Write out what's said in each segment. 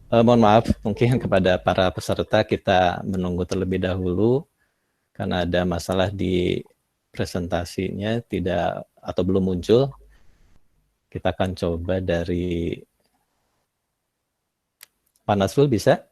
Mohon maaf, mungkin kepada para peserta kita menunggu terlebih dahulu karena ada masalah di presentasinya tidak atau belum muncul. Kita akan coba dari Pak Nasrul bisa?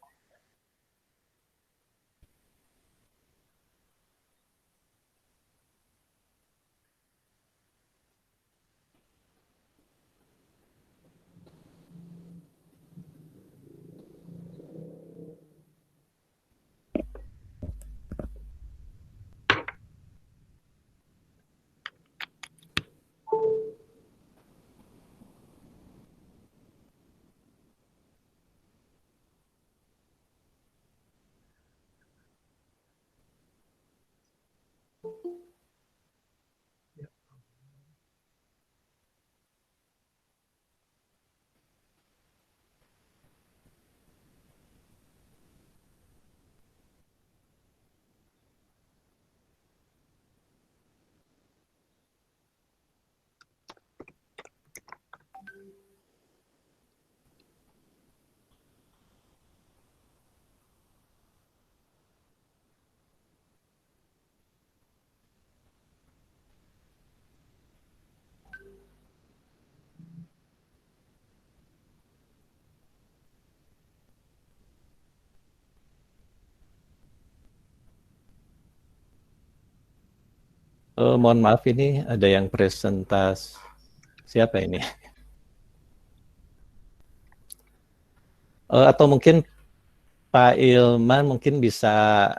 Mohon maaf, ini ada yang presentasi. Siapa ini? Atau mungkin Pak Ilman mungkin bisa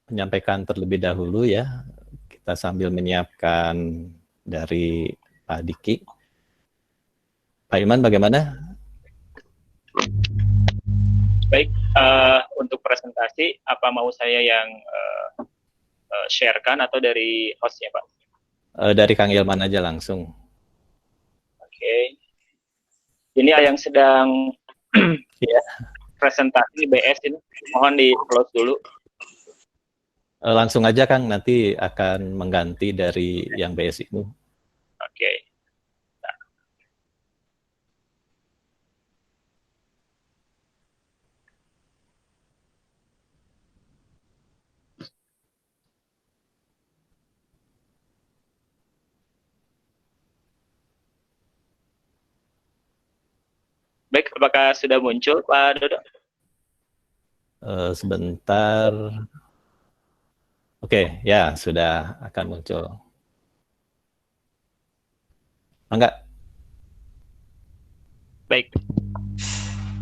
menyampaikan terlebih dahulu ya. Kita sambil menyiapkan dari Pak Diki. Pak Ilman bagaimana? Baik, untuk presentasi, apa mau saya yang sharekan atau dari hostnya, Pak? Dari Kang Ilman aja langsung. Oke. Ini yang sedang Ya. presentasi BS ini, mohon di close dulu. Langsung aja Kang, nanti akan mengganti dari yang BS ini. Oke. Baik, apakah sudah muncul, Pak Dodo? Sebentar. Oke, ya sudah akan muncul. Enggak. Baik.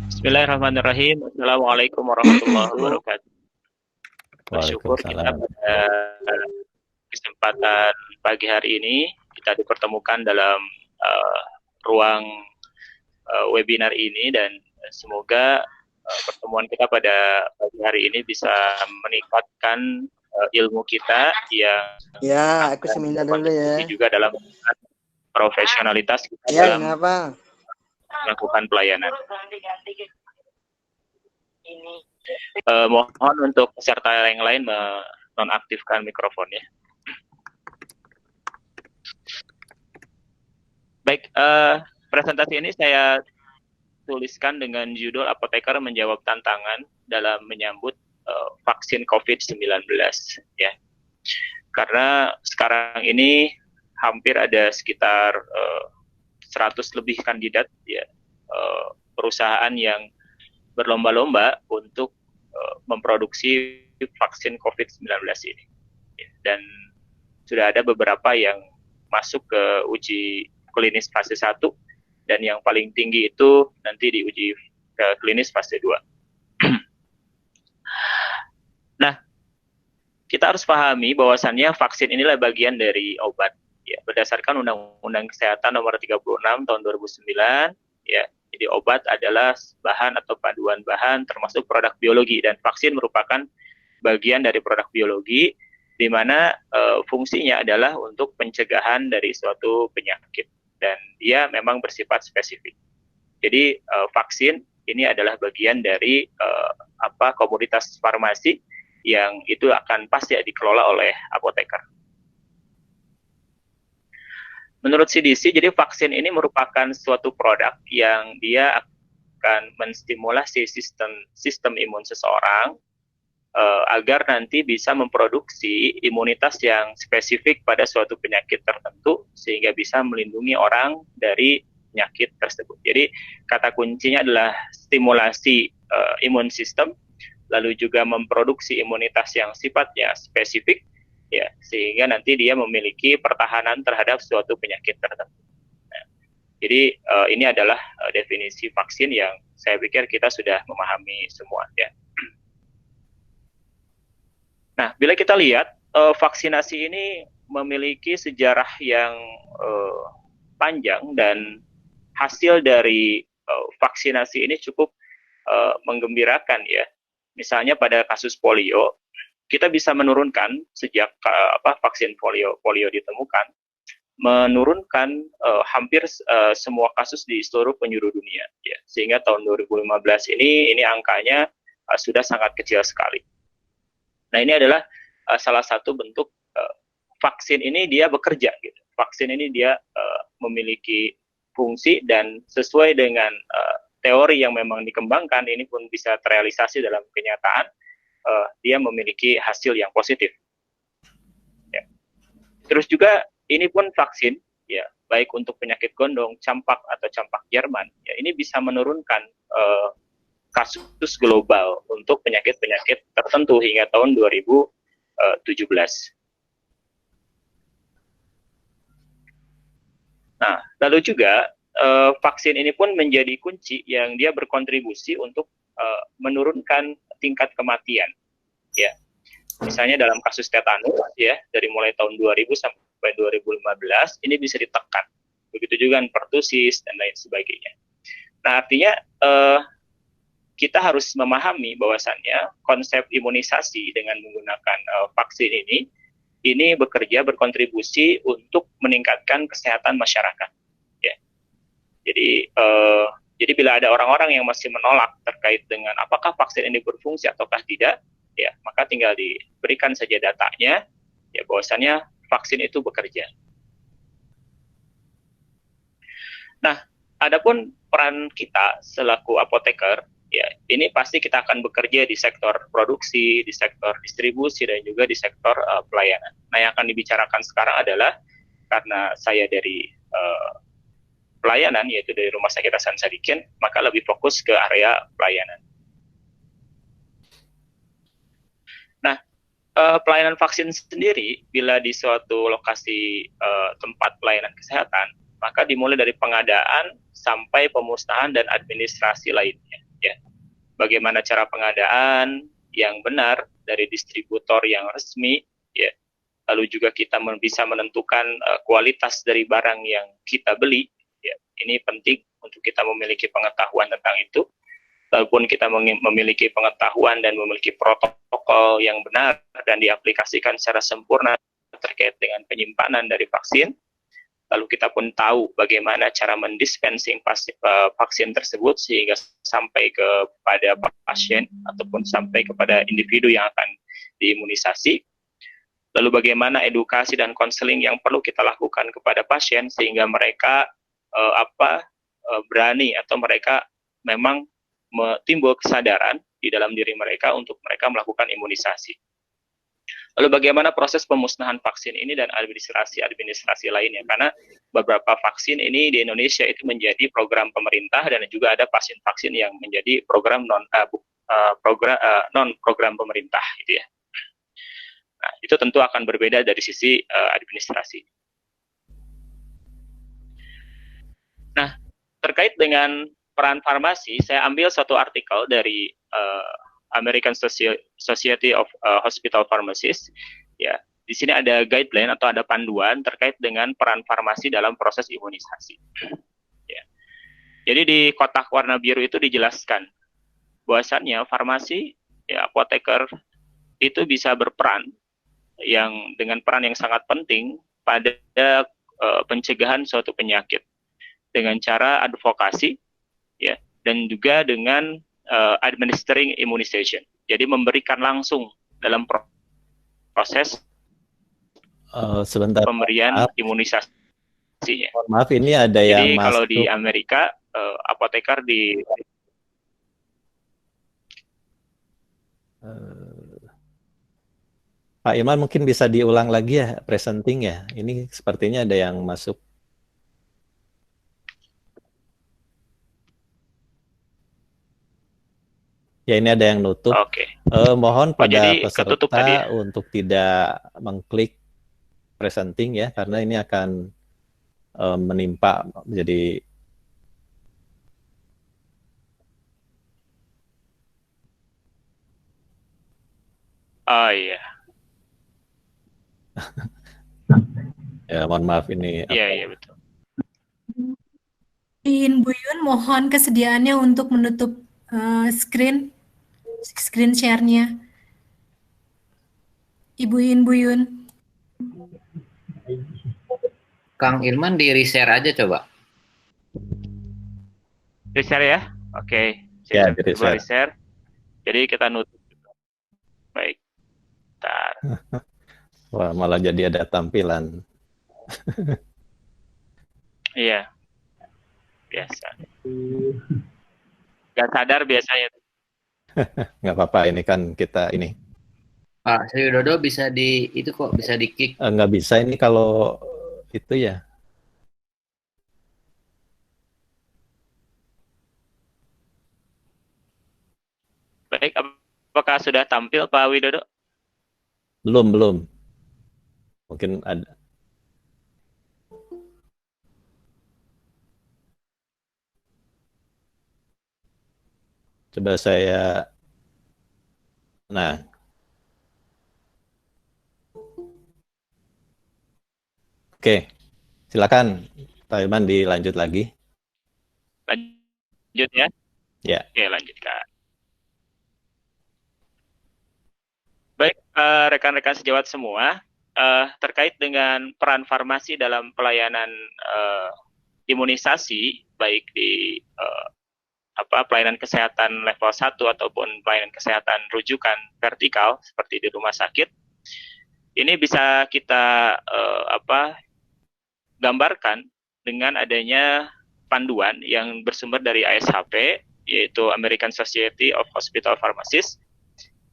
Bismillahirrahmanirrahim. Assalamualaikum warahmatullahi wabarakatuh. Bersyukur kita pada kesempatan pagi hari ini kita dipertemukan dalam ruang webinar ini, dan semoga pertemuan kita pada pagi hari ini bisa meningkatkan ilmu kita yang aku seminar dulu ya. juga dalam profesionalitas kita ya, dalam kenapa? melakukan pelayanan. Mohon untuk peserta yang lain menonaktifkan mikrofonnya. Baik, presentasi ini saya tuliskan dengan judul Apoteker Menjawab Tantangan dalam Menyambut Vaksin COVID-19, ya. Karena sekarang ini hampir ada sekitar 100 lebih kandidat, ya, perusahaan yang berlomba-lomba untuk memproduksi vaksin COVID-19 ini. Dan sudah ada beberapa yang masuk ke uji klinis fase 1, dan yang paling tinggi itu nanti diuji ke klinis fase 2. Nah, kita harus pahami bahwasannya vaksin inilah bagian dari obat. Ya, berdasarkan Undang-Undang Kesehatan Nomor 36 Tahun 2009, ya, jadi obat adalah bahan atau paduan bahan termasuk produk biologi, dan vaksin merupakan bagian dari produk biologi di mana fungsinya adalah untuk pencegahan dari suatu penyakit, dan dia memang bersifat spesifik. Jadi vaksin ini adalah bagian dari komoditas farmasi yang itu akan pasti dikelola oleh apoteker. Menurut CDC, jadi vaksin ini merupakan suatu produk yang dia akan menstimulasi sistem imun seseorang agar nanti bisa memproduksi imunitas yang spesifik pada suatu penyakit tertentu sehingga bisa melindungi orang dari penyakit tersebut. Jadi kata kuncinya adalah stimulasi imun sistem, lalu juga memproduksi imunitas yang sifatnya spesifik, ya, sehingga nanti dia memiliki pertahanan terhadap suatu penyakit tertentu. Nah, jadi ini adalah definisi vaksin yang saya pikir kita sudah memahami semua, ya. Nah, bila kita lihat vaksinasi ini memiliki sejarah yang panjang dan hasil dari vaksinasi ini cukup menggembirakan, ya. Misalnya pada kasus polio, kita bisa menurunkan sejak vaksin polio ditemukan, menurunkan hampir semua kasus di seluruh penjuru dunia, ya. Sehingga tahun 2015 ini angkanya sudah sangat kecil sekali. Nah, ini adalah salah satu bentuk vaksin ini dia bekerja, gitu. Vaksin ini dia memiliki fungsi dan sesuai dengan teori yang memang dikembangkan, ini pun bisa terrealisasi dalam kenyataan, dia memiliki hasil yang positif. Ya. Terus juga ini pun vaksin, ya, baik untuk penyakit gondong, campak atau campak Jerman, ya, ini bisa menurunkan kasus global untuk penyakit-penyakit tertentu hingga tahun 2017. Nah, lalu juga vaksin ini pun menjadi kunci yang dia berkontribusi untuk menurunkan tingkat kematian. Ya, misalnya dalam kasus tetanus, ya, dari mulai tahun 2000 sampai 2015 ini bisa ditekan. Begitu juga pertusis dan lain sebagainya. Nah, artinya kita harus memahami bahwasannya konsep imunisasi dengan menggunakan vaksin ini bekerja berkontribusi untuk meningkatkan kesehatan masyarakat. Ya. Jadi bila ada orang-orang yang masih menolak terkait dengan apakah vaksin ini berfungsi ataukah tidak, ya, maka tinggal diberikan saja datanya, ya, bahwasannya vaksin itu bekerja. Nah, adapun peran kita selaku apoteker, ya, ini pasti kita akan bekerja di sektor produksi, di sektor distribusi, dan juga di sektor pelayanan. Nah, yang akan dibicarakan sekarang adalah karena saya dari pelayanan, yaitu dari Rumah Sakit Hasan Sadikin, maka lebih fokus ke area pelayanan. Nah, pelayanan vaksin sendiri, bila di suatu lokasi tempat pelayanan kesehatan, maka dimulai dari pengadaan sampai pemusnahan dan administrasi lainnya. Ya. Bagaimana cara pengadaan yang benar dari distributor yang resmi, ya. Lalu juga kita bisa menentukan kualitas dari barang yang kita beli. Ya. Ini penting untuk kita memiliki pengetahuan tentang itu. Walaupun kita memiliki pengetahuan dan memiliki protokol yang benar dan diaplikasikan secara sempurna terkait dengan penyimpanan dari vaksin, lalu kita pun tahu bagaimana cara mendispensing vaksin tersebut sehingga sampai kepada pasien ataupun sampai kepada individu yang akan diimunisasi. Lalu bagaimana edukasi dan konseling yang perlu kita lakukan kepada pasien sehingga mereka berani atau mereka memang timbul kesadaran di dalam diri mereka untuk mereka melakukan imunisasi. Lalu bagaimana proses pemusnahan vaksin ini dan administrasi lainnya, karena beberapa vaksin ini di Indonesia itu menjadi program pemerintah dan juga ada vaksin yang menjadi program non program pemerintah, gitu ya. Nah, itu tentu akan berbeda dari sisi administrasi. Nah, terkait dengan peran farmasi, saya ambil satu artikel dari American Society of Hospital Pharmacists. Ya, di sini ada guideline atau ada panduan terkait dengan peran farmasi dalam proses imunisasi. Ya. Jadi di kotak warna biru itu dijelaskan bahwasannya farmasi, ya, apoteker itu bisa berperan yang dengan peran yang sangat penting pada pencegahan suatu penyakit dengan cara advokasi, ya, dan juga dengan administering immunization. Jadi memberikan langsung dalam proses pemberian imunisasinya. Maaf, ini ada yang jadi masuk. Kalau di Amerika apoteker Pak Iman mungkin bisa diulang lagi ya presenting ya. Ini sepertinya ada yang masuk. Ya ini ada yang nutup. Oke. Mohon Oh, pada jadi ketutup tadi ya? peserta untuk tidak mengklik presenting ya, karena ini akan menimpa menjadi Oh iya, ya mohon maaf ini iya apa iya betul. Bu Yun, mohon kesediaannya untuk menutup screen share-nya. Ibu Bu Yun. Kang Irman di reshare aja coba. Reshare ya? Oke. ya Coba di-share. reshare. Jadi kita nutup. Baik. Bentar. Wah, malah jadi ada tampilan. Iya. Biasa. Gak sadar biasanya. Nggak apa-apa, ini kan kita ini. Pak Sri Widodo bisa itu kok bisa di-kick. Nggak bisa ini kalau itu ya. Baik, apakah sudah tampil Pak Widodo? Belum. Mungkin ada. Coba saya. Nah. Oke. Silakan Pak Iman dilanjut lagi. Lanjut ya? Ya. Oke, lanjutkan. Baik, rekan-rekan sejawat semua, terkait dengan peran farmasi dalam pelayanan imunisasi, baik di pelayanan kesehatan level 1 ataupun pelayanan kesehatan rujukan vertikal seperti di rumah sakit, ini bisa kita gambarkan dengan adanya panduan yang bersumber dari ASHP, yaitu American Society of Hospital Pharmacists.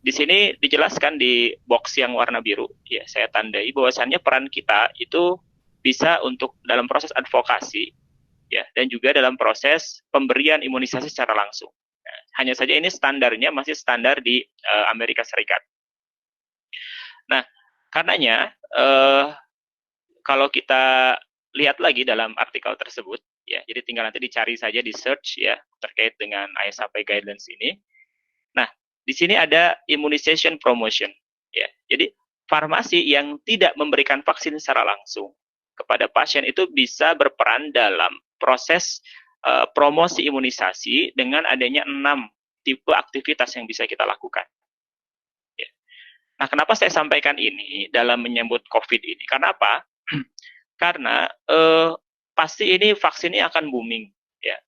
Di sini dijelaskan di box yang warna biru, ya saya tandai bahwasannya peran kita itu bisa untuk dalam proses advokasi, ya, dan juga dalam proses pemberian imunisasi secara langsung. Nah, hanya saja ini standarnya masih standar di Amerika Serikat. Nah, karenanya kalau kita lihat lagi dalam artikel tersebut, ya, jadi tinggal nanti dicari saja di search ya terkait dengan ASHP guidelines ini. Nah, di sini ada immunization promotion, ya. Jadi farmasi yang tidak memberikan vaksin secara langsung kepada pasien itu bisa berperan dalam proses promosi imunisasi dengan adanya 6 tipe aktivitas yang bisa kita lakukan. Ya. Nah, kenapa saya sampaikan ini dalam menyambut COVID ini? Karena apa? Karena pasti ini vaksinnya akan booming, ya.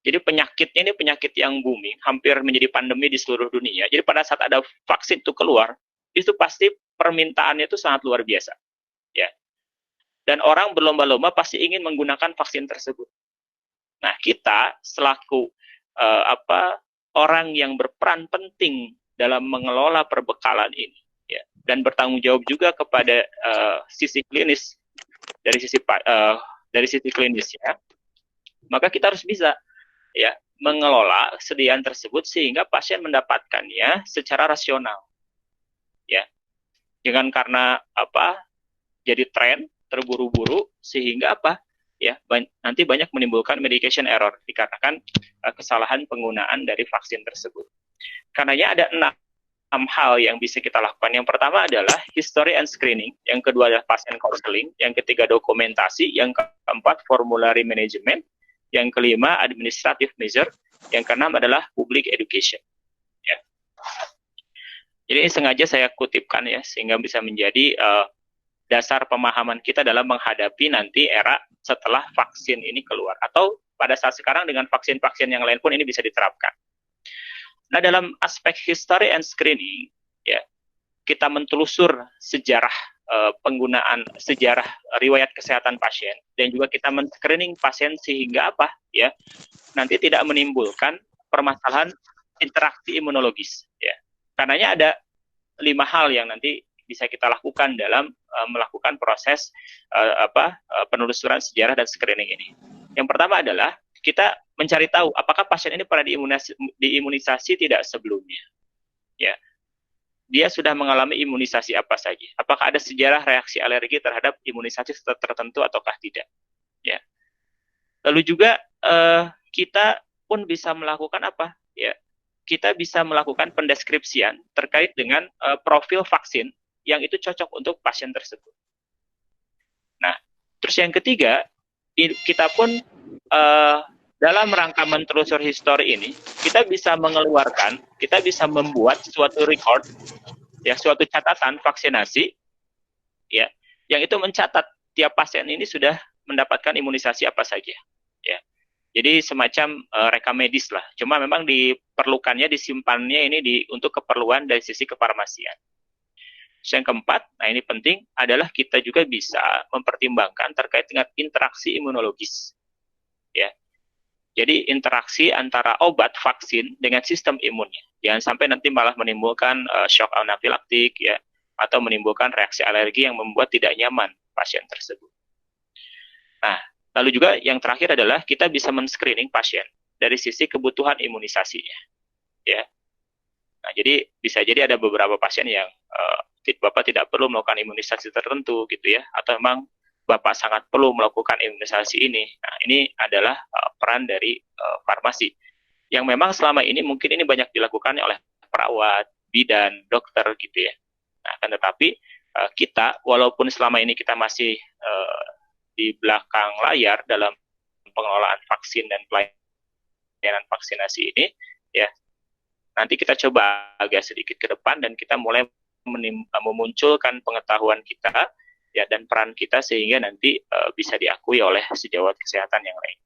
Jadi penyakitnya ini penyakit yang booming, hampir menjadi pandemi di seluruh dunia. Jadi pada saat ada vaksin itu keluar, itu pasti permintaannya itu sangat luar biasa, ya. Dan orang berlomba-lomba pasti ingin menggunakan vaksin tersebut. Nah, kita selaku orang yang berperan penting dalam mengelola perbekalan ini, ya, dan bertanggung jawab juga kepada sisi klinis dari sisi klinisnya, maka kita harus bisa, ya, mengelola sediaan tersebut sehingga pasien mendapatkannya secara rasional, ya, jangan karena jadi tren terburu-buru sehingga ya, nanti banyak menimbulkan medication error dikarenakan kesalahan penggunaan dari vaksin tersebut. Karenanya ada 6 hal yang bisa kita lakukan. Yang pertama adalah history and screening, yang kedua adalah patient counseling, yang ketiga dokumentasi, yang keempat formulary management, yang kelima administrative measure, yang keenam adalah public education. Ya. Jadi ini sengaja saya kutipkan ya sehingga bisa menjadi dasar pemahaman kita dalam menghadapi nanti era setelah vaksin ini keluar atau pada saat sekarang dengan vaksin-vaksin yang lain pun ini bisa diterapkan. Nah, dalam aspek history and screening, ya, kita mentelusur sejarah penggunaan sejarah riwayat kesehatan pasien dan juga kita men-screening pasien sehingga ya, nanti tidak menimbulkan permasalahan interaksi imunologis, ya. Karenanya ada 5 hal yang nanti bisa kita lakukan dalam melakukan proses penelusuran sejarah dan screening ini. Yang pertama adalah kita mencari tahu apakah pasien ini pernah diimunisasi tidak sebelumnya. Ya. Dia sudah mengalami imunisasi apa saja? Apakah ada sejarah reaksi alergi terhadap imunisasi tertentu ataukah tidak? Ya. Lalu juga kita pun bisa melakukan apa? Ya. Kita bisa melakukan pendeskripsian terkait dengan profil vaksin yang itu cocok untuk pasien tersebut. Nah, terus yang ketiga, kita pun dalam rangka menelusur histori ini, kita bisa mengeluarkan, kita bisa membuat suatu record, ya, suatu catatan vaksinasi, ya, yang itu mencatat tiap pasien ini sudah mendapatkan imunisasi apa saja, ya. Jadi semacam rekam medis lah. Cuma memang diperlukannya, disimpannya ini untuk keperluan dari sisi kefarmasian. Yang keempat, nah ini penting, adalah kita juga bisa mempertimbangkan terkait dengan interaksi imunologis. Ya. Jadi interaksi antara obat vaksin dengan sistem imunnya. Jangan sampai nanti malah menimbulkan shock anafilaktik, ya, atau menimbulkan reaksi alergi yang membuat tidak nyaman pasien tersebut. Nah, lalu juga yang terakhir adalah kita bisa men-screening pasien dari sisi kebutuhan imunisasinya. Ya. Nah, jadi bisa jadi ada beberapa pasien yang Bapak tidak perlu melakukan imunisasi tertentu gitu ya, atau memang Bapak sangat perlu melakukan imunisasi ini. Nah, ini adalah peran dari farmasi yang memang selama ini mungkin ini banyak dilakukan oleh perawat, bidan, dokter gitu ya. Nah, akan tetapi kita walaupun selama ini kita masih di belakang layar dalam pengelolaan vaksin dan pelayanan vaksinasi ini, ya, nanti kita coba agak sedikit ke depan dan kita mulai memunculkan pengetahuan kita, ya, dan peran kita sehingga nanti bisa diakui oleh sejawat kesehatan yang lain.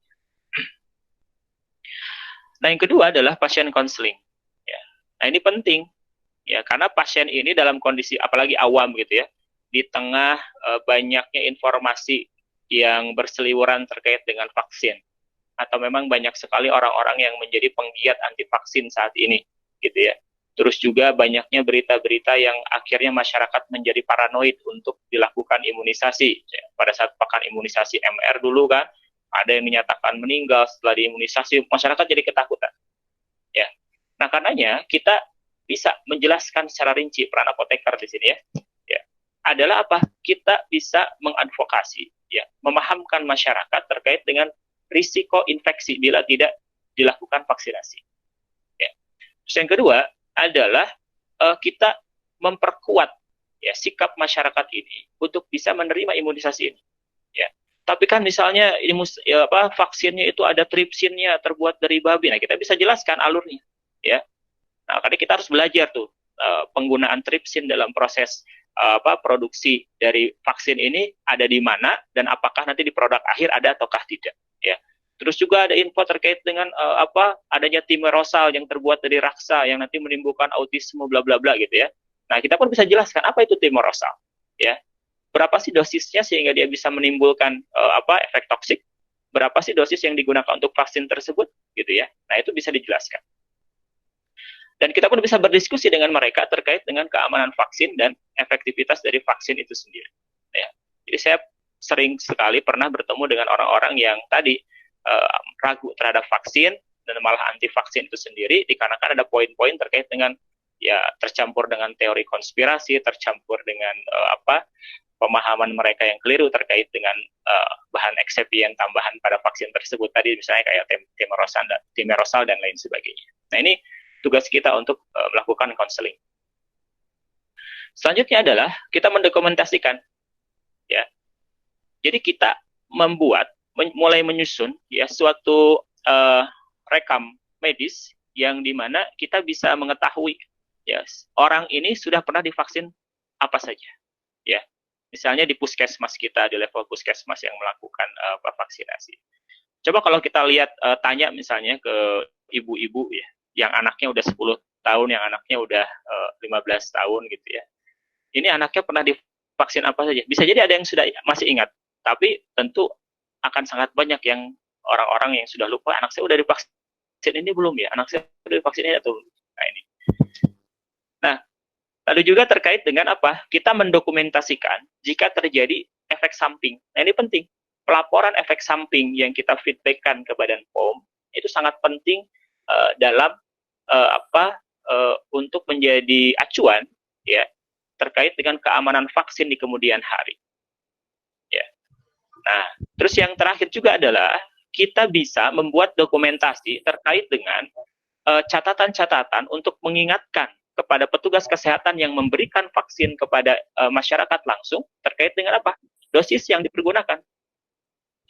Nah, yang kedua adalah pasien konseling. Ya. Nah, ini penting, ya, karena pasien ini dalam kondisi apalagi awam gitu ya, di tengah banyaknya informasi yang berseliweran terkait dengan vaksin, atau memang banyak sekali orang-orang yang menjadi penggiat anti vaksin saat ini, gitu ya. Terus juga banyaknya berita-berita yang akhirnya masyarakat menjadi paranoid untuk dilakukan imunisasi. Pada saat pekan imunisasi MR dulu kan, ada yang dinyatakan meninggal setelah diimunisasi, masyarakat jadi ketakutan. Ya. Nah, karenanya kita bisa menjelaskan secara rinci peran apoteker di sini ya. Ya. Adalah apa? Kita bisa mengadvokasi, ya, memahamkan masyarakat terkait dengan risiko infeksi bila tidak dilakukan vaksinasi. Ya. Terus yang kedua adalah kita memperkuat, ya, sikap masyarakat ini untuk bisa menerima imunisasi ini. Ya. Tapi kan misalnya vaksinnya itu ada tripsinnya terbuat dari babi. Nah, kita bisa jelaskan alurnya, ya. Nah, karena kita harus belajar tuh penggunaan tripsin dalam proses produksi dari vaksin ini ada di mana dan apakah nanti di produk akhir ada ataukah tidak, ya. Terus juga ada info terkait dengan adanya timerosal yang terbuat dari raksa yang nanti menimbulkan autisme bla bla bla gitu ya. Nah, kita pun bisa jelaskan apa itu timerosal, ya. Berapa sih dosisnya sehingga dia bisa menimbulkan efek toksik? Berapa sih dosis yang digunakan untuk vaksin tersebut gitu ya. Nah, itu bisa dijelaskan. Dan kita pun bisa berdiskusi dengan mereka terkait dengan keamanan vaksin dan efektivitas dari vaksin itu sendiri. Ya. Jadi saya sering sekali pernah bertemu dengan orang-orang yang tadi ragu terhadap vaksin dan malah anti vaksin itu sendiri dikarenakan ada poin-poin terkait dengan, ya, tercampur dengan teori konspirasi, tercampur dengan pemahaman mereka yang keliru terkait dengan bahan eksipien tambahan pada vaksin tersebut tadi, misalnya kayak timerosal dan lain sebagainya. Nah, ini tugas kita untuk melakukan konseling. Selanjutnya adalah kita mendokumentasikan, ya. Jadi kita mulai menyusun, ya, suatu rekam medis yang dimana kita bisa mengetahui, ya, orang ini sudah pernah divaksin apa saja, ya. Misalnya di puskesmas kita, di level puskesmas yang melakukan vaksinasi. Coba kalau kita lihat, tanya misalnya ke ibu-ibu, ya, yang anaknya udah 10 tahun, yang anaknya udah 15 tahun gitu ya. Ini anaknya pernah divaksin apa saja? Bisa jadi ada yang sudah masih ingat, tapi tentu akan sangat banyak yang orang-orang yang sudah lupa, anak saya udah divaksin ini belum ya? Anak saya udah divaksin ini atau belum? Nah, ini. Nah, Lalu juga terkait dengan apa? Kita mendokumentasikan jika terjadi efek samping. Nah, ini penting. Pelaporan efek samping yang kita feedbackkan ke Badan POM itu sangat penting dalam untuk menjadi acuan ya terkait dengan keamanan vaksin di kemudian hari. Ya. Nah, terus yang terakhir juga adalah kita bisa membuat dokumentasi terkait dengan catatan-catatan untuk mengingatkan kepada petugas kesehatan yang memberikan vaksin kepada masyarakat langsung terkait dengan apa? Dosis yang dipergunakan.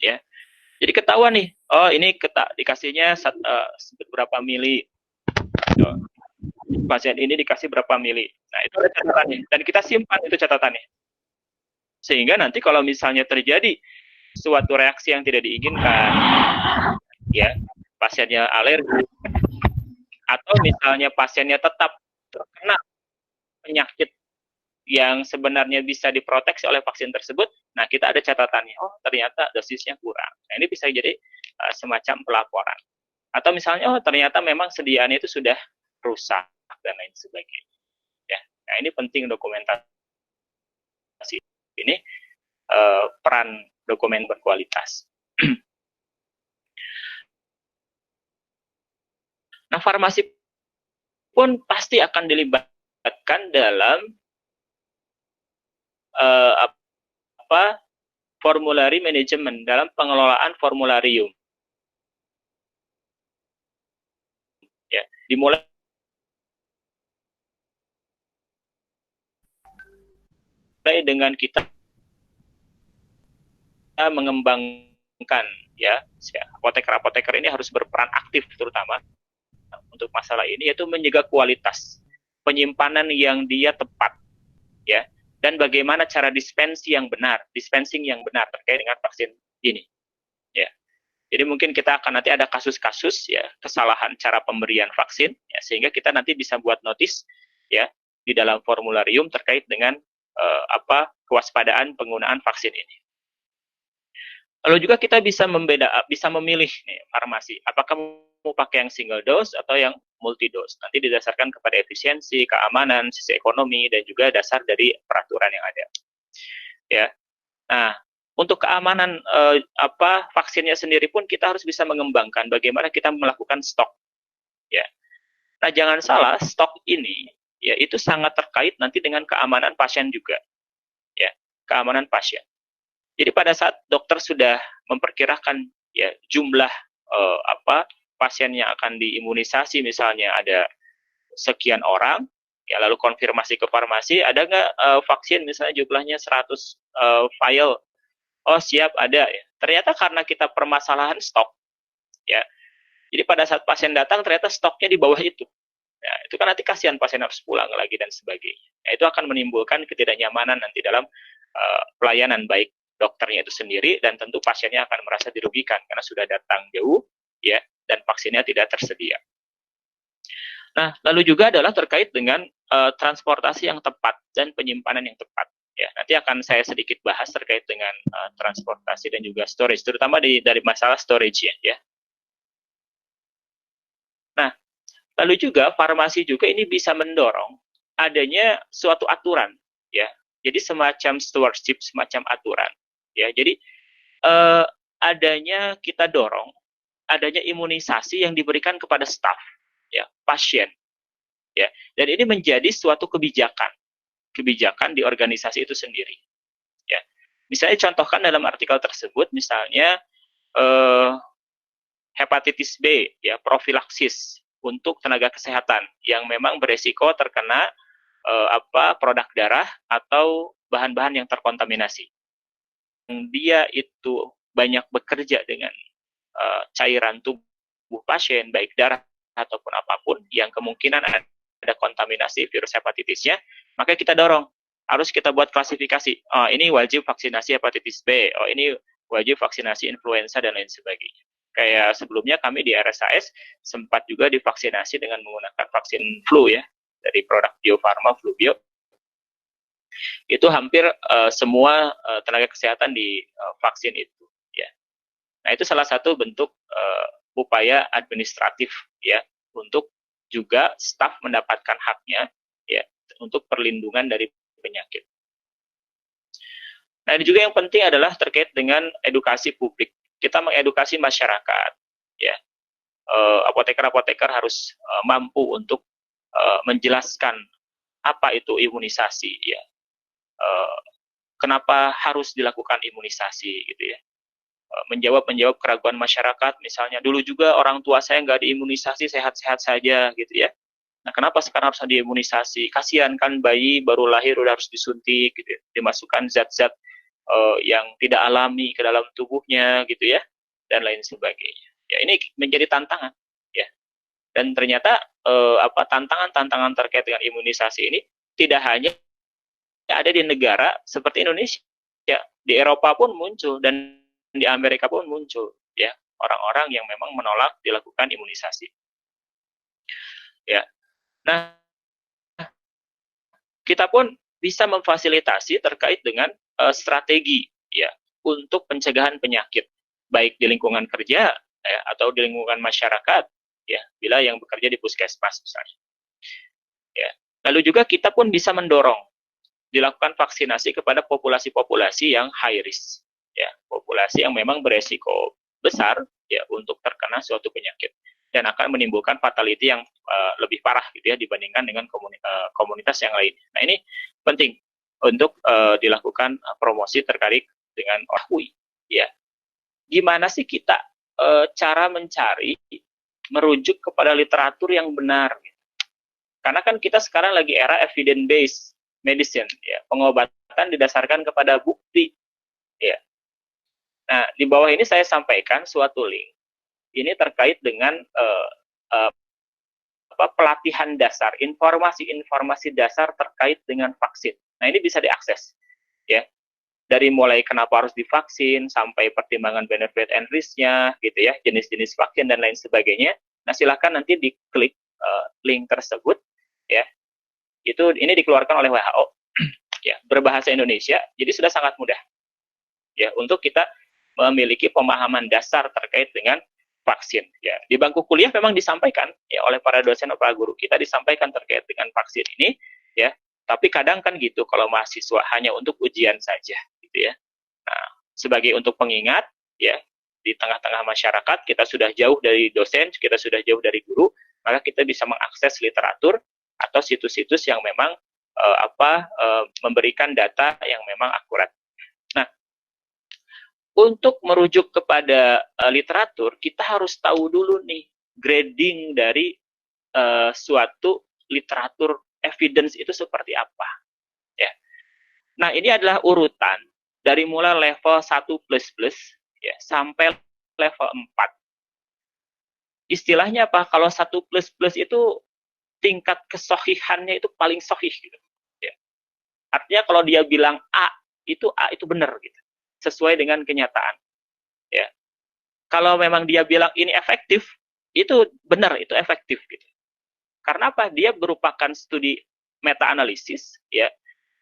Ya. Jadi ketahuan nih, oh ini dikasihnya berapa mili. Pasien ini dikasih berapa mili. Nah, itu ada catatannya dan kita simpan itu catatannya. Sehingga nanti kalau misalnya terjadi suatu reaksi yang tidak diinginkan, ya, pasiennya alergi atau misalnya pasiennya tetap terkena penyakit yang sebenarnya bisa diproteksi oleh vaksin tersebut, nah kita ada catatannya, oh ternyata dosisnya kurang. Nah, ini bisa jadi semacam pelaporan. Atau misalnya, oh ternyata memang sediaannya itu sudah rusak dan lain sebagainya. Ya, nah ini penting dokumentasi. Ini peran dokumen berkualitas. Nah, farmasi pun pasti akan dilibatkan dalam formulari manajemen, dalam pengelolaan formularium. Ya, dimulai dengan kita mengembangkan ya apoteker-apoteker ini harus berperan aktif terutama untuk masalah ini, yaitu menjaga kualitas penyimpanan yang dia tepat ya, dan bagaimana cara dispensing yang benar terkait dengan vaksin ini ya. Jadi mungkin kita akan nanti ada kasus-kasus ya kesalahan cara pemberian vaksin ya, sehingga kita nanti bisa buat notis ya di dalam formularium terkait dengan kewaspadaan penggunaan vaksin ini. Lalu juga kita bisa memilih nih, farmasi, apakah mau pakai yang single dose atau yang multi dose. Nanti didasarkan kepada efisiensi, keamanan, sisi ekonomi, dan juga dasar dari peraturan yang ada. Ya. Nah, untuk keamanan vaksinnya sendiri pun kita harus bisa mengembangkan bagaimana kita melakukan stok. Ya. Nah, jangan salah, stok ini ya itu sangat terkait nanti dengan keamanan pasien juga. Ya, keamanan pasien. Jadi pada saat dokter sudah memperkirakan ya jumlah pasien yang akan diimunisasi, misalnya ada sekian orang, ya lalu konfirmasi ke farmasi, ada nggak vaksin misalnya jumlahnya 100 vial? Oh siap, ada ya. Ternyata karena kita permasalahan stok, ya. Jadi pada saat pasien datang ternyata stoknya di bawah itu. Ya, itu kan nanti kasihan pasien harus pulang lagi dan sebagainya. Nah, itu akan menimbulkan ketidaknyamanan nanti dalam pelayanan baik dokternya itu sendiri, dan tentu pasiennya akan merasa dirugikan karena sudah datang jauh ya dan vaksinnya tidak tersedia. Nah, lalu juga adalah terkait dengan transportasi yang tepat dan penyimpanan yang tepat. Ya, nanti akan saya sedikit bahas terkait dengan transportasi dan juga storage, terutama dari masalah storage ya. Nah, lalu juga farmasi juga ini bisa mendorong adanya suatu aturan ya. Jadi semacam stewardship, semacam aturan. Ya, jadi kita dorong adanya imunisasi yang diberikan kepada staf, ya, pasien, ya, dan ini menjadi suatu kebijakan di organisasi itu sendiri, ya. Misalnya contohkan dalam artikel tersebut, misalnya hepatitis B, ya, profilaksis untuk tenaga kesehatan yang memang beresiko terkena produk darah atau bahan-bahan yang terkontaminasi. Dia itu banyak bekerja dengan cairan tubuh pasien, baik darah ataupun apapun, yang kemungkinan ada kontaminasi virus hepatitisnya, maka kita dorong, harus kita buat klasifikasi. Oh, ini wajib vaksinasi hepatitis B, oh ini wajib vaksinasi influenza, dan lain sebagainya. Kayak sebelumnya kami di RSAS sempat juga divaksinasi dengan menggunakan vaksin flu ya, dari produk Bio Farma, Flubio. Itu hampir semua tenaga kesehatan di vaksin itu ya. Nah, itu salah satu bentuk upaya administratif ya untuk juga staf mendapatkan haknya ya untuk perlindungan dari penyakit. Nah, ini juga yang penting adalah terkait dengan edukasi publik. Kita mengedukasi masyarakat, ya. Apoteker-apoteker harus mampu untuk menjelaskan apa itu imunisasi, ya. Kenapa harus dilakukan imunisasi, gitu ya. Menjawab keraguan masyarakat, misalnya dulu juga orang tua saya nggak diimunisasi, sehat-sehat saja, gitu ya. Nah, kenapa sekarang harus diimunisasi? Kasihan kan bayi baru lahir udah harus disuntik, gitu ya. Dimasukkan zat-zat yang tidak alami ke dalam tubuhnya, gitu ya, dan lain sebagainya. Ya, ini menjadi tantangan, ya. Dan ternyata tantangan-tantangan terkait dengan imunisasi ini tidak hanya ada di negara seperti Indonesia, ya, di Eropa pun muncul dan di Amerika pun muncul, ya, orang-orang yang memang menolak dilakukan imunisasi. Ya. Nah, kita pun bisa memfasilitasi terkait dengan strategi, ya, untuk pencegahan penyakit baik di lingkungan kerja, ya, atau di lingkungan masyarakat, ya, bila yang bekerja di puskesmas misalnya. Ya. Lalu juga kita pun bisa mendorong dilakukan vaksinasi kepada populasi-populasi yang high risk, ya, populasi yang memang beresiko besar, ya, untuk terkena suatu penyakit dan akan menimbulkan fatality yang lebih parah, gitu ya, dibandingkan dengan komunitas yang lain. Nah, ini penting untuk dilakukan promosi terkait dengan OHUI, ya. Gimana sih kita cara mencari, merujuk kepada literatur yang benar, gitu. Karena kan kita sekarang lagi era evidence based medicine, ya, pengobatan didasarkan kepada bukti, ya. Nah, di bawah ini saya sampaikan suatu link. Ini terkait dengan pelatihan dasar, informasi-informasi dasar terkait dengan vaksin. Nah, ini bisa diakses, ya. Dari mulai kenapa harus divaksin sampai pertimbangan benefit and risk-nya, gitu ya, jenis-jenis vaksin dan lain sebagainya. Nah, silakan nanti diklik link tersebut, ya. Ini dikeluarkan oleh WHO, ya, berbahasa Indonesia, jadi sudah sangat mudah, ya, untuk kita memiliki pemahaman dasar terkait dengan vaksin, ya. Di bangku kuliah memang disampaikan, ya, oleh para dosen atau para guru kita, disampaikan terkait dengan vaksin ini, ya, tapi kadang kan gitu kalau mahasiswa hanya untuk ujian saja, gitu ya. Nah, sebagai untuk pengingat, ya, di tengah-tengah masyarakat kita sudah jauh dari dosen, kita sudah jauh dari guru, maka kita bisa mengakses literatur atau situs-situs yang memang memberikan data yang memang akurat. Nah, untuk merujuk kepada literatur, kita harus tahu dulu nih grading dari suatu literatur evidence itu seperti apa, ya. Nah, ini adalah urutan dari mulai level 1++, ya, sampai level 4. Istilahnya apa? Kalau 1++ itu tingkat kesohihannya itu paling sohih, gitu, ya. Artinya kalau dia bilang A itu benar, gitu, sesuai dengan kenyataan, ya. Kalau memang dia bilang ini efektif, itu benar, itu efektif, gitu. Karena apa? Dia merupakan studi meta-analisis, ya,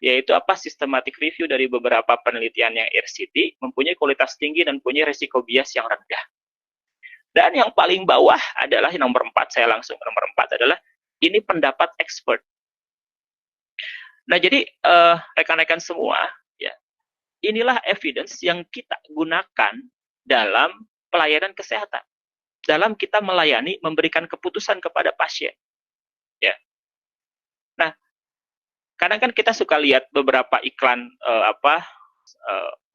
yaitu systematic review dari beberapa penelitian yang RCT, mempunyai kualitas tinggi dan punya risiko bias yang rendah. Dan yang paling bawah adalah nomor 4, saya langsung ke nomor 4 adalah ini pendapat expert. Nah, jadi rekan-rekan semua, ya, inilah evidence yang kita gunakan dalam pelayanan kesehatan, dalam kita melayani, memberikan keputusan kepada pasien, ya. Nah, kadang kan kita suka lihat beberapa iklan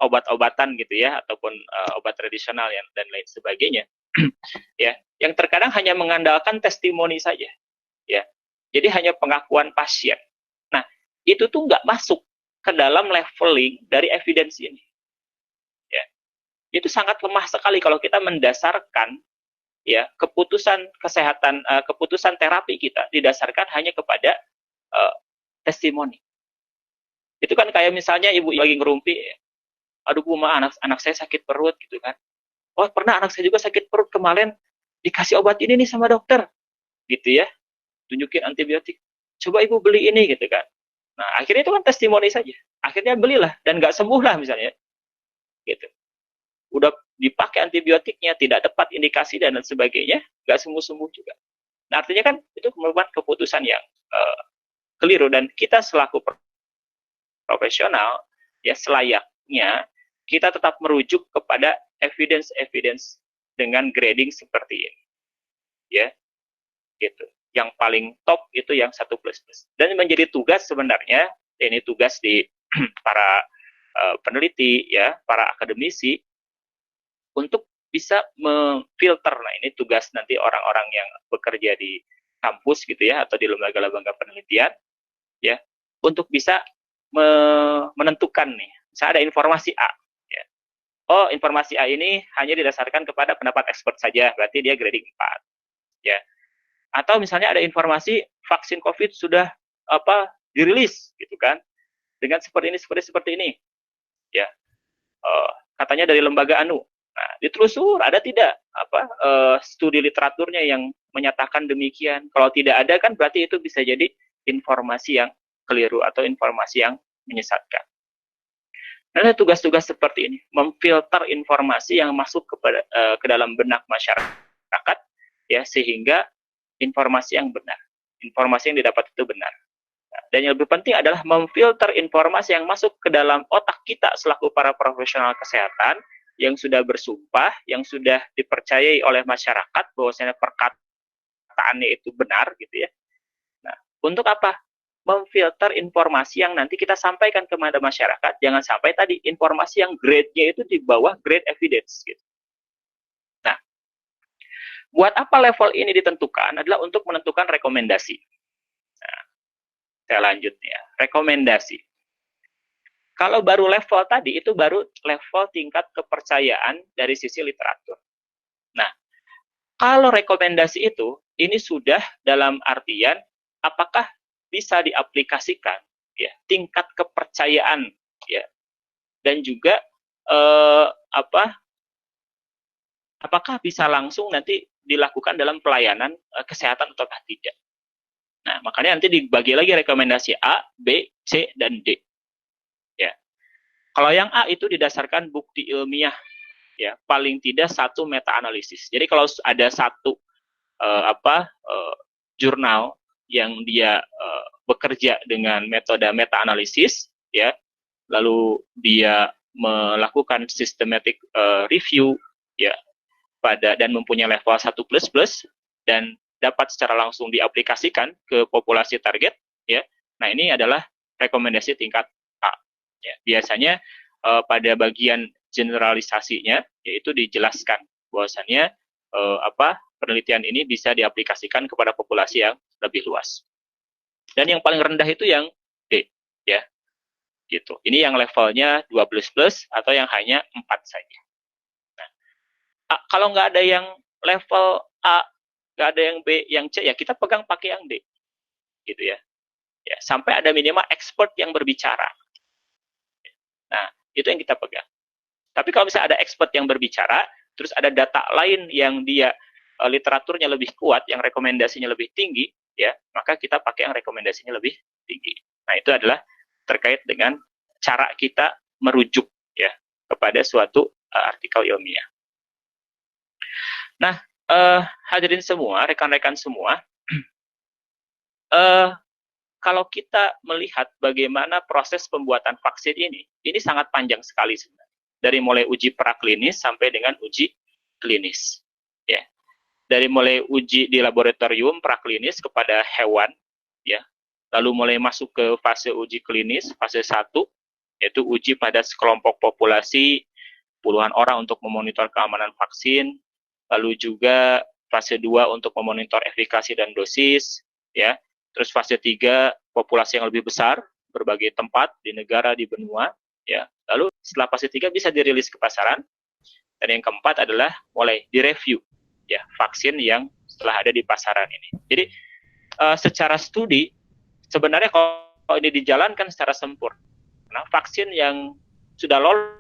obat-obatan, gitu ya, ataupun obat tradisional dan lain sebagainya, ya, yang terkadang hanya mengandalkan testimoni saja, ya. Jadi hanya pengakuan pasien. Nah, itu tuh nggak masuk ke dalam leveling dari evidence ini, ya. Itu sangat lemah sekali kalau kita mendasarkan, ya, keputusan kesehatan, keputusan terapi kita didasarkan hanya kepada testimoni. Itu kan kayak misalnya ibu lagi ngerumpi, aduh Bu, anak saya sakit perut, gitu kan. Oh, pernah anak saya juga sakit perut kemarin, dikasih obat ini nih sama dokter, gitu ya, tunjukin antibiotik, coba ibu beli ini, gitu kan. Nah, akhirnya itu kan testimoni saja, akhirnya belilah dan nggak sembuh lah misalnya, gitu. Udah dipakai antibiotiknya, tidak dapat indikasi dan sebagainya, nggak sembuh-sembuh juga. Nah, artinya kan itu merupakan keputusan yang keliru, dan kita selaku profesional ya selayaknya kita tetap merujuk kepada evidence dengan grading seperti ini, ya, gitu. Yang paling top itu yang 1++. Dan menjadi tugas sebenarnya, ini tugas di para peneliti, ya, para akademisi, untuk bisa memfilter. Nah, ini tugas nanti orang-orang yang bekerja di kampus gitu ya, atau di lembaga-lembaga penelitian, ya, untuk bisa menentukan nih, misalnya ada informasi A, ya. Oh, informasi A ini hanya didasarkan kepada pendapat expert saja, berarti dia grading 4, ya. Atau misalnya ada informasi vaksin COVID sudah dirilis gitu kan, dengan seperti ini, ya. Katanya dari lembaga anu. Nah, ditelusur ada tidak studi literaturnya yang menyatakan demikian. Kalau tidak ada kan berarti itu bisa jadi informasi yang keliru atau informasi yang menyesatkan. Nah, tugas-tugas seperti ini memfilter informasi yang masuk ke dalam benak masyarakat, ya, sehingga informasi yang benar, informasi yang didapat itu benar. Nah, dan yang lebih penting adalah memfilter informasi yang masuk ke dalam otak kita selaku para profesional kesehatan yang sudah bersumpah, yang sudah dipercayai oleh masyarakat bahwasanya perkataannya itu benar gitu ya. Nah, untuk apa? Memfilter informasi yang nanti kita sampaikan kepada masyarakat, jangan sampai tadi informasi yang grade-nya itu di bawah grade evidence gitu. Nah, buat apa level ini ditentukan adalah untuk menentukan rekomendasi. Nah, saya lanjut ya, rekomendasi. Kalau baru level tadi, itu baru level tingkat kepercayaan dari sisi literatur. Nah, kalau rekomendasi itu, ini sudah dalam artian apakah bisa diaplikasikan, ya, tingkat kepercayaan, ya, dan juga apakah bisa langsung nanti dilakukan dalam pelayanan kesehatan atau tidak. Nah, makanya nanti dibagi lagi rekomendasi A, B, C, dan D. Ya. Kalau yang A itu didasarkan bukti ilmiah, ya, paling tidak satu meta-analisis. Jadi kalau ada satu jurnal yang dia bekerja dengan metode meta-analisis, ya, lalu dia melakukan systematic review, ya, dan mempunyai level 1++, dan dapat secara langsung diaplikasikan ke populasi target, ya. Nah, ini adalah rekomendasi tingkat A. Ya, biasanya pada bagian generalisasinya yaitu dijelaskan bahwasannya penelitian ini bisa diaplikasikan kepada populasi yang lebih luas. Dan yang paling rendah itu yang D, ya. Gitu. Ini yang levelnya 2++ atau yang hanya 4 saja. Nah, kalau nggak ada yang level A, nggak ada yang B, yang C, ya kita pegang pakai yang D. Gitu ya. Ya, sampai ada minimal expert yang berbicara. Nah, itu yang kita pegang. Tapi kalau misalnya ada expert yang berbicara, terus ada data lain yang dia literaturnya lebih kuat, yang rekomendasinya lebih tinggi, ya, maka kita pakai yang rekomendasinya lebih tinggi. Nah, itu adalah terkait dengan cara kita merujuk, ya, kepada suatu artikel ilmiah. Nah, hadirin semua, rekan-rekan semua, kalau kita melihat bagaimana proses pembuatan vaksin ini sangat panjang sekali sebenarnya. Dari mulai uji praklinis sampai dengan uji klinis. Ya. Dari mulai uji di laboratorium praklinis kepada hewan, ya. Lalu mulai masuk ke fase uji klinis, fase 1, yaitu uji pada sekelompok populasi puluhan orang untuk memonitor keamanan vaksin. Lalu juga fase 2 untuk memonitor efikasi dan dosis, ya. Terus fase 3, populasi yang lebih besar, berbagai tempat di negara, di benua, ya. Lalu setelah fase 3 bisa dirilis ke pasaran. Dan yang keempat adalah mulai direview, ya, vaksin yang setelah ada di pasaran ini. Jadi secara studi sebenarnya kalau ini dijalankan secara sempurna, vaksin yang sudah lolos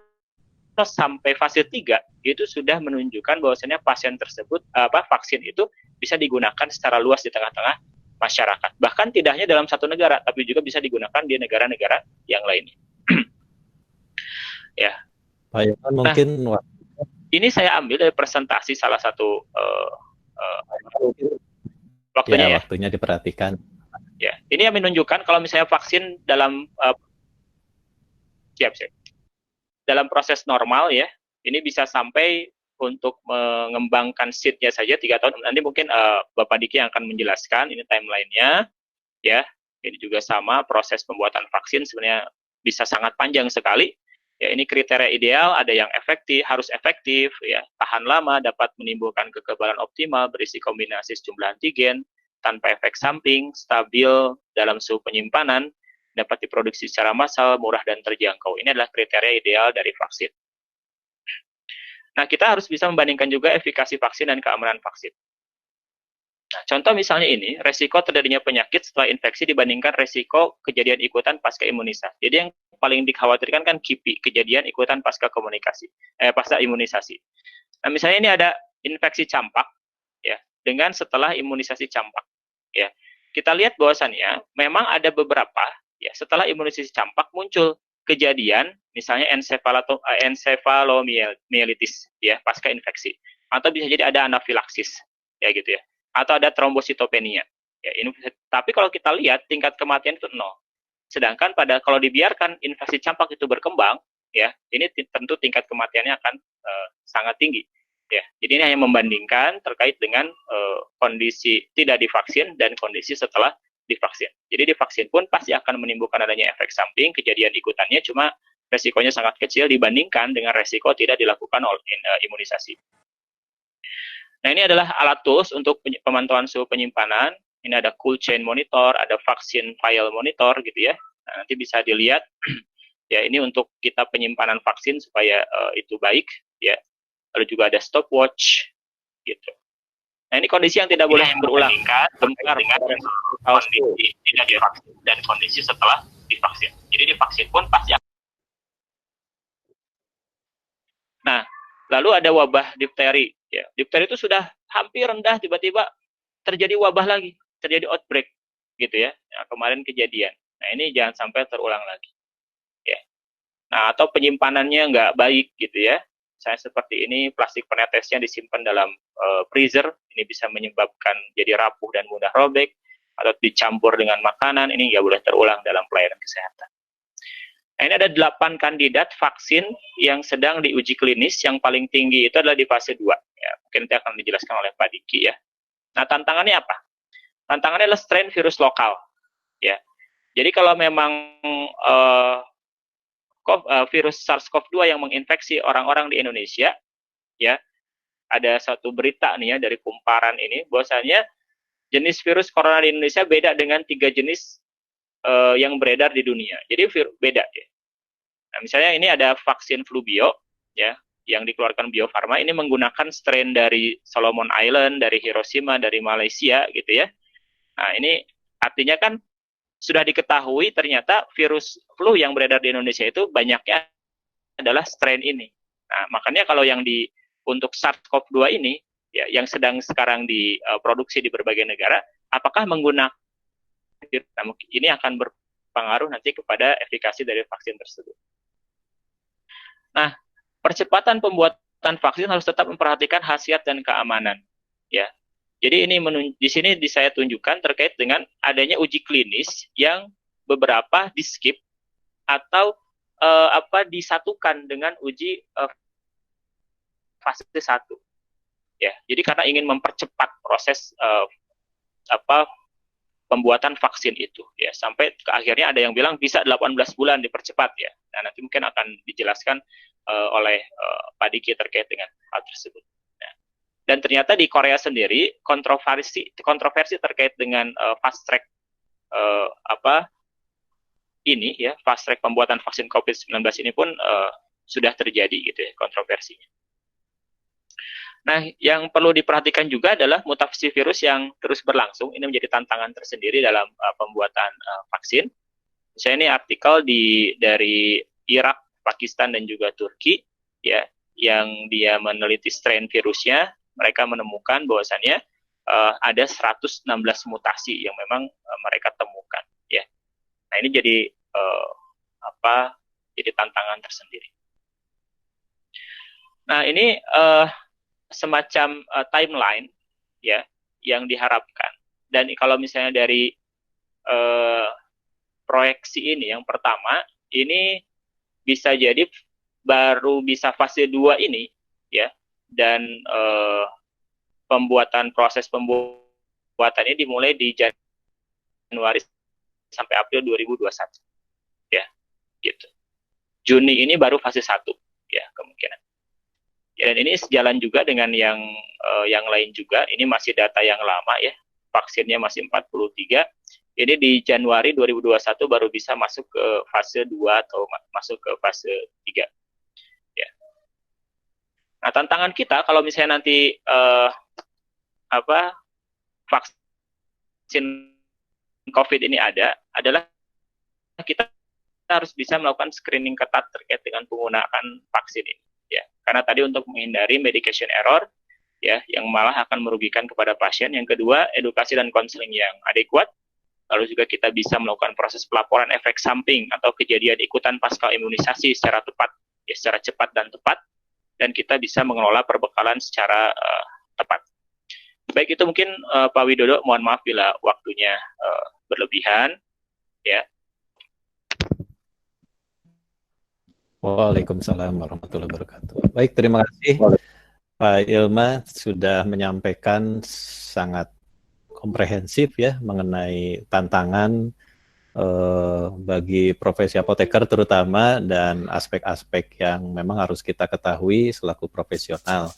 sampai fase 3 itu sudah menunjukkan bahwasanya pasien tersebut vaksin itu bisa digunakan secara luas di tengah-tengah masyarakat. Bahkan tidak hanya dalam satu negara, tapi juga bisa digunakan di negara-negara yang lainnya. Ya. Pak Yohan, mungkin ini saya ambil dari presentasi salah satu waktunya, ya, waktunya diperhatikan. Ya, ini yang menunjukkan kalau misalnya vaksin dalam dalam proses normal ya, ini bisa sampai untuk mengembangkan seednya saja 3 tahun. Nanti mungkin Bapak Diki yang akan menjelaskan ini timelinenya ya. Ini juga sama, proses pembuatan vaksin sebenarnya bisa sangat panjang sekali. Ya, ini kriteria ideal, ada yang efektif, harus efektif, ya, tahan lama, dapat menimbulkan kekebalan optimal, berisi kombinasi sejumlah antigen, tanpa efek samping, stabil dalam suhu penyimpanan, dapat diproduksi secara massal, murah dan terjangkau. Ini adalah kriteria ideal dari vaksin. Nah, kita harus bisa membandingkan juga efikasi vaksin dan keamanan vaksin. Nah, contoh misalnya ini, resiko terjadinya penyakit setelah infeksi dibandingkan resiko kejadian ikutan pasca imunisasi. Jadi yang paling dikhawatirkan kan KIPI, kejadian ikutan pasca pasca imunisasi. Nah, misalnya ini ada infeksi campak, ya, dengan setelah imunisasi campak, ya. Kita lihat bahwasannya memang ada beberapa, ya, setelah imunisasi campak muncul kejadian, misalnya ensefalomyelitis, ya, pasca infeksi, atau bisa jadi ada anafilaksis, ya gitu ya, atau ada trombositopenia. Ya, tapi kalau kita lihat tingkat kematian itu 0. Sedangkan kalau dibiarkan infeksi campak itu berkembang, ya, ini tentu tingkat kematiannya akan sangat tinggi. Ya, jadi ini hanya membandingkan terkait dengan kondisi tidak divaksin dan kondisi setelah divaksin. Jadi divaksin pun pasti akan menimbulkan adanya efek samping, kejadian ikutannya, cuma resikonya sangat kecil dibandingkan dengan resiko tidak dilakukan imunisasi. Nah, ini adalah alat tools untuk pemantauan suhu penyimpanan. Ini ada cold chain monitor, ada vaksin file monitor gitu ya. Nah, nanti bisa dilihat ya, ini untuk kita penyimpanan vaksin supaya itu baik ya. Lalu juga ada stopwatch gitu. Nah, ini kondisi yang tidak boleh berulang. Gempa dengan kondisi tidak divaksin dan kondisi setelah divaksin. Jadi divaksin pun pasti. Nah, lalu ada wabah difteri. Ya, difteri itu sudah hampir rendah, tiba-tiba terjadi wabah lagi, terjadi outbreak, gitu ya. Nah, kemarin kejadian. Nah, ini jangan sampai terulang lagi. Ya. Nah, atau penyimpanannya nggak baik, gitu ya. Misalnya seperti ini, plastik penetesnya disimpan dalam freezer, ini bisa menyebabkan jadi rapuh dan mudah robek, atau dicampur dengan makanan, ini nggak boleh terulang dalam pelayanan kesehatan. Nah, ini ada 8 kandidat vaksin yang sedang diuji klinis. Yang paling tinggi itu adalah di fase 2. Ya, mungkin nanti akan dijelaskan oleh Pak Diki ya. Nah, tantangannya apa? Tantangannya adalah strain virus lokal. Ya. Jadi kalau memang virus SARS-CoV-2 yang menginfeksi orang-orang di Indonesia, ya, ada satu berita nih ya dari Kumparan ini, bahwasanya jenis virus corona di Indonesia beda dengan 3 jenis yang beredar di dunia. Jadi beda ya. Nah, misalnya ini ada vaksin flu bio ya, yang dikeluarkan Bio Farma, ini menggunakan strain dari Solomon Island, dari Hiroshima, dari Malaysia gitu ya. Nah, ini artinya kan sudah diketahui ternyata virus flu yang beredar di Indonesia itu banyaknya adalah strain ini. Nah, makanya kalau yang untuk SARS-CoV-2 ini ya, yang sedang sekarang diproduksi di berbagai negara, apakah menggunakan ini akan berpengaruh nanti kepada efikasi dari vaksin tersebut. Nah, percepatan pembuatan vaksin harus tetap memperhatikan khasiat dan keamanan. Ya, jadi ini di sini saya tunjukkan terkait dengan adanya uji klinis yang beberapa di skip atau disatukan dengan uji fase 1. Ya, jadi karena ingin mempercepat proses pembuatan vaksin itu ya, sampai ke akhirnya ada yang bilang bisa 18 bulan dipercepat ya. Nah, nanti mungkin akan dijelaskan oleh Pak Diki terkait dengan hal tersebut. Nah, dan ternyata di Korea sendiri kontroversi terkait dengan fast track ini ya, fast track pembuatan vaksin COVID-19 ini pun sudah terjadi gitu ya, kontroversinya. Nah, yang perlu diperhatikan juga adalah mutasi virus yang terus berlangsung. Ini menjadi tantangan tersendiri dalam pembuatan vaksin. Misalnya ini artikel dari Irak, Pakistan, dan juga Turki, ya, yang dia meneliti strain virusnya. Mereka menemukan bahwasannya ada 116 mutasi yang memang mereka temukan. Ya. Nah, ini jadi jadi tantangan tersendiri. Nah, ini semacam timeline ya yang diharapkan. Dan kalau misalnya dari proyeksi ini, yang pertama, ini bisa jadi baru bisa fase 2 ini, ya, dan proses pembuatan ini dimulai di Januari sampai April 2021, ya, gitu. Juni ini baru fase 1, ya, kemungkinan. Ya, dan ini sejalan juga dengan yang lain juga. Ini masih data yang lama, ya, vaksinnya masih 43. Ini di Januari 2021 baru bisa masuk ke fase 2 atau masuk ke fase 3. Ya. Nah, tantangan kita kalau misalnya nanti vaksin COVID ini adalah kita harus bisa melakukan screening ketat terkait dengan penggunaan vaksin ini. Ya. Karena tadi untuk menghindari medication error, ya, yang malah akan merugikan kepada pasien. Yang kedua, edukasi dan konseling yang adekuat. Lalu juga kita bisa melakukan proses pelaporan efek samping atau kejadian ikutan pasca imunisasi secara tepat, ya, secara cepat dan tepat, dan kita bisa mengelola perbekalan secara tepat. Baik, itu mungkin Pak Widodo, mohon maaf bila waktunya berlebihan, ya. Waalaikumsalam warahmatullahi wabarakatuh. Baik, terima kasih Pak Ilma sudah menyampaikan sangat komprehensif, ya, mengenai tantangan bagi profesi apoteker terutama, dan aspek-aspek yang memang harus kita ketahui selaku profesional.